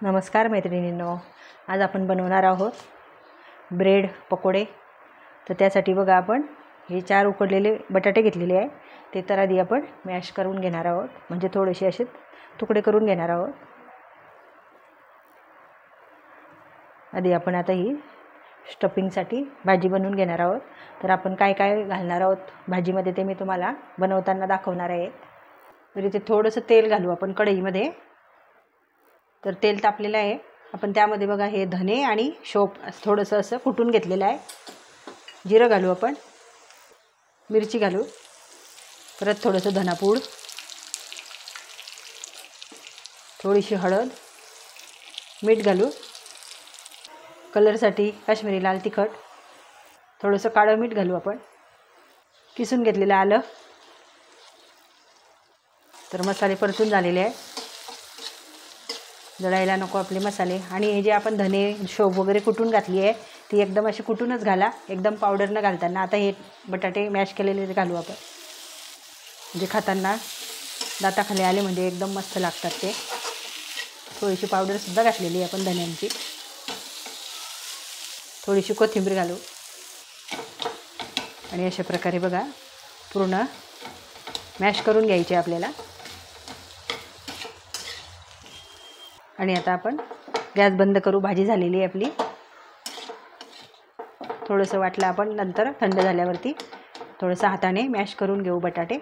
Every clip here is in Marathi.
नमस्कार मैत्रिणींनो, आज आपण बनवणार आहोत ब्रेड पकोडे। तर त्यासाठी बघा आपण हे 4 उकडलेले बटाटे घेतलेले आहे। ते तर आधी आपण मॅश करून घेणार आहोत, म्हणजे थोडेसे असे तुकडे करून घेणार आहोत। आधी आपण आता ही स्टफिंगसाठी भाजी बनवून घेणार आहोत। तर आपण काय काय घालणार आहोत भाजीमध्ये ते मी तुम्हाला बनवताना दाखवणार आहे। तर इथे थोडंसं तेल घालू आपण कढईमध्ये। तर तेल तापलेलं आहे, आपण त्यामध्ये बघा हे धने आणि शोप थोडंसं असं कुटून घेतलेलं आहे। जिरं घालू आपण, मिरची घालू, परत थोडंसं धनापूड, थोडीशी हळद, मीठ घालू, कलरसाठी काश्मीरी लाल तिखट, थोडंसं काळं मीठ घालू आपण, किसून घेतलेलं आलं। तर मसाले परतून झालेले आहे, जळायला नको आपले मसाले। आणि हे जे आपण धने शोप वगैरे कुटून घातली आहे ती एकदम अशी कुटूनच घाला, एकदम पावडर न घालताना। आता हे बटाटे मॅश केलेले घालू आपण, म्हणजे खाताना दाताखाली आले म्हणजे एकदम मस्त लागतात ते। थोडीशी पावडरसुद्धा घातलेली आहे आपण धन्यांची, थोडीशी कोथिंबीर घालू आणि अशा प्रकारे बघा पूर्ण मॅश करून घ्यायचे आपल्याला। आणि आता आपण गॅस बंद करू, भाजी झालेली आहे आपली। थोडंसं वाटलं आपण नंतर थंड झाल्यावरती थोडंसं हाताने मॅश करून घेऊ बटाटे।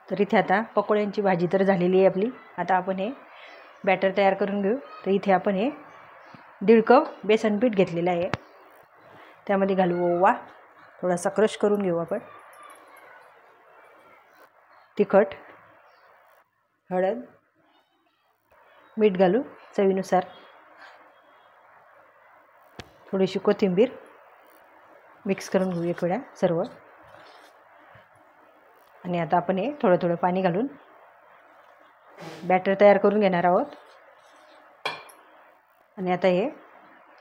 तर इथे आता पकोड्यांची भाजी तर झालेली आहे आपली। आता आपण हे बॅटर तयार करून घेऊ। तर इथे आपण हे 1.5 कप बेसन पीठ घेतलेलं आहे, त्यामध्ये घालू ओवा, थोडासा क्रश करून घेऊ आपण, तिखट, हळद, मीठ घालू चवीनुसार, थोडीशी कोथिंबीर, मिक्स करून घेऊ एक वेळा सर्व। आणि आता आपण हे थोडं थोडं पाणी घालून बॅटर तयार करून घेणार आहोत। आणि आता हे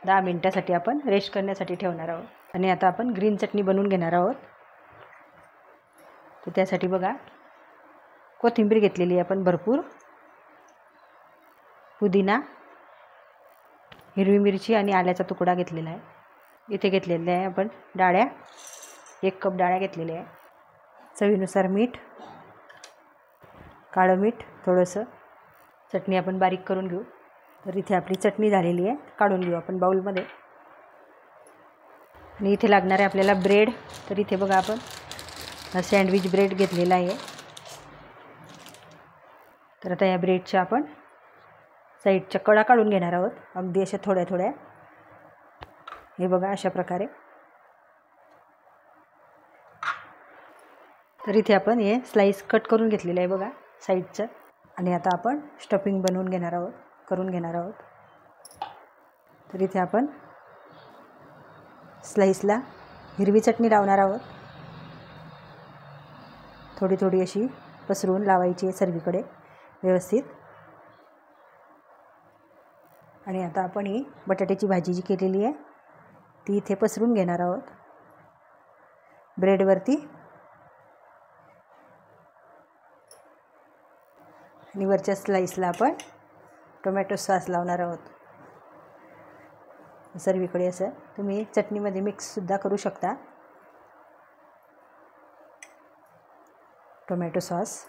10 मिनिटासाठी आपण रेस्ट करण्यासाठी ठेवणार आहोत। आणि आता आपण ग्रीन चटणी बनवून घेणार आहोत। तर त्यासाठी बघा कोथिंबीर घेतलेली आहे आपण भरपूर, पुदिना, हिरवी मिरची आणि आल्याचा तुकडा घेतलेला आहे। इथे घेतलेले आहे आपण डाळ्या, 1 कप डाळ्या घेतलेल्या आहे, चवीनुसार मीठ, काळं मीठ थोडंसं, चटणी आपण बारीक करून घेऊ। तर इथे आपली चटणी झालेली आहे, काढून घेऊ आपण बाउलमध्ये। आणि इथे लागणार आहे आपल्याला ब्रेड। तर इथे बघा आपण सँडविच ब्रेड घेतलेला आहे। तर आता या ब्रेडच्या आपण साईडच्या कडा काढून घेणार आहोत, अगदी अशा थोड्या थोड्या, हे बघा अशा प्रकारे। तर इथे आपण हे स्लाइस कट करून घेतलेलं आहे बघा साईडचं। आणि आता आपण स्टफिंग बनवून घेणार आहोत, करून घेणार आहोत। तर इथे आपण स्लाइसला हिरवी चटणी लावणार आहोत, थोडी थोडी अशी पसरून लावायची आहे सर्वीकडे व्यवस्थित। आणि आता आपण ही बटाट्याची भाजी जी केलेली आहे ती इथे पसरून घेणार आहोत ब्रेडवरती। आणि वरच्या स्लाइसला आपण टोमॅटो सॉस लावणार आहोत सर्वीकडे। असं तुम्ही चटणीमध्ये मिक्ससुद्धा करू शकता, टोमॅटो सॉस।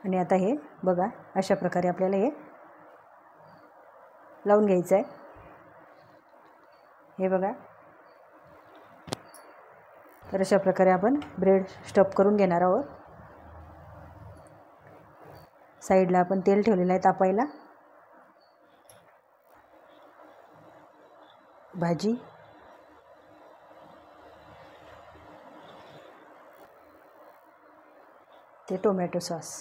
आणि आता हे बघा अशा प्रकारे आपल्याला हे लावून घ्यायचं आहे, हे बघा। तर अशा प्रकारे आपण ब्रेड स्टफ करून घेणार आहोत। साईडला आपण तेल ठेवलेलं आहे तापायला, भाजी, ते टोमॅटो सॉस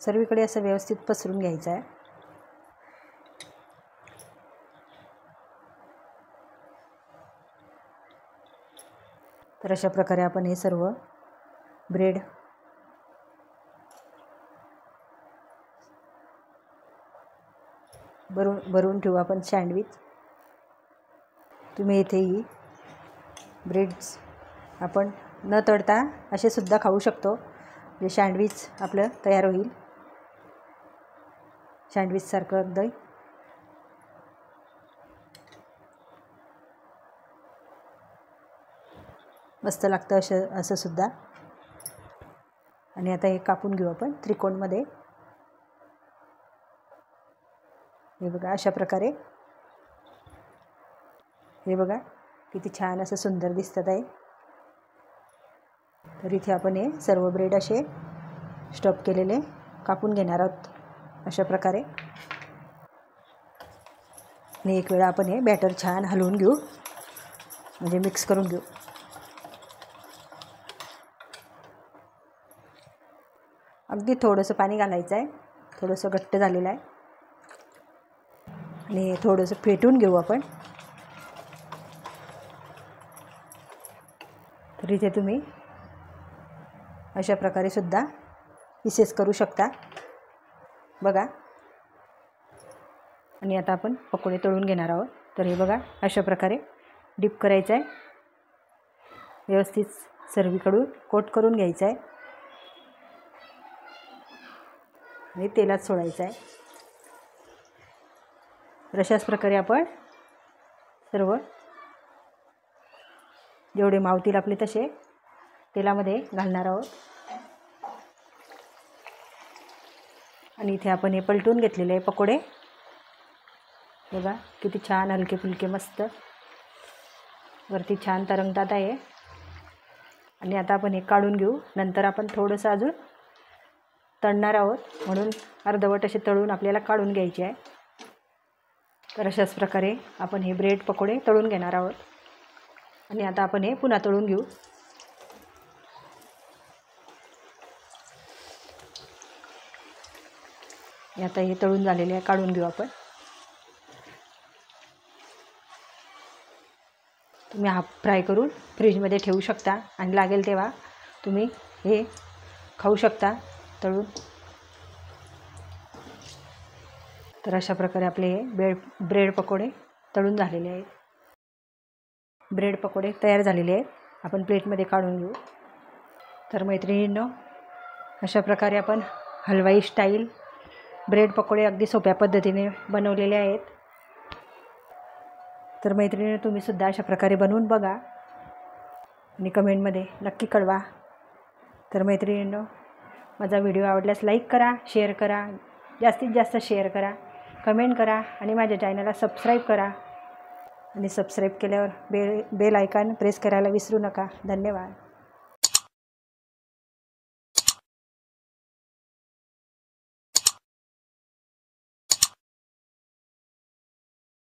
सर्वीकडे असं व्यवस्थित पसरून घ्यायचं आहे। तर अशा प्रकारे आपण हे सर्व ब्रेड भरून ठेवू आपण सँडविच। तुम्ही इथेही ब्रेड्स आपण न तळता असे सुद्धा खाऊ शकतो, जे सँडविच आपलं तयार होईल, सँडविचसारखं अगदी मस्त लागतं असं सुद्धा. आणि आता हे कापून घेऊ आपण त्रिकोणमध्ये. हे बघा अशा प्रकारे. हे बघा किती छान असं सुंदर दिसतात आहे. तर इथे आपण हे सर्व ब्रेड असे स्टफ केलेले कापून घेणार आहोत अशा प्रकारे. आणि एक वेळा आपण हे बॅटर छान हलवून घेऊ, म्हणजे मिक्स करून घेऊ. अगदी थोडंसं पाणी घालायचं आहे, थोडंसं घट्ट झालेलं आहे. आणि थोडंसं फेटून घेऊ आपण. तर इथे तुम्ही अशा प्रकारे सुद्धा पीसेस करू शकता बघा. आणि आता आपण पकोडे तळून घेणार आहोत. तर हे बघा अशा प्रकारे डिप करायचं आहे, व्यवस्थित सर्वीकडून कोट करून घ्यायचं आहे आणि तेलात सोडायचं आहे. तर अशाच प्रकारे आपण सर्व जेवढे मावतील आपले तसे तेलामध्ये घालणार आहोत. आणि इथे आपण हे पलटून घेतलेले पकोडे बघा किती छान हलके फुलके मस्त वरती छान तरंगतात आहे. आणि आता आपण हे काढून घेऊ. नंतर आपण थोडंसं अजून तळणार आहोत, म्हणून अर्धवट असे तळून आपल्याला काढून घ्यायचे आहे. तर अशाच प्रकारे आपण हे ब्रेड पकोडे तळून घेणार आहोत. आणि आता आपण हे पुन्हा तळून घेऊ. आता हे तळून झालेले आहे, काढून घेऊ आपण. तुम्ही हाफ फ्राय करून फ्रीजमध्ये ठेवू शकता आणि लागेल तेव्हा तुम्ही हे खाऊ शकता तळून. तर अशा प्रकारे आपले हे ब्रेड पकोडे तळून झालेले आहेत. ब्रेड पकोडे तयार झालेले आहेत. आपण प्लेटमध्ये काढून घेऊ. तर मैत्रिणींनो, अशा प्रकारे आपण हलवाई स्टाईल ब्रेड पकोडे अगदी सोप्या पद्धतीने बनवलेले आहेत. तर मैत्रिणींनो, तुम्हीसुद्धा अशा प्रकारे बनवून बघा आणि कमेंटमध्ये नक्की कळवा. तर मैत्रिणींनो, माझा व्हिडिओ आवडल्यास लाईक करा, शेअर करा, जास्तीत जास्त शेअर करा, कमेंट करा आणि माझ्या चॅनलला सबस्क्राईब करा. आणि सबस्क्राईब केल्यावर बेल आयकॉन प्रेस करायला विसरू नका. धन्यवाद.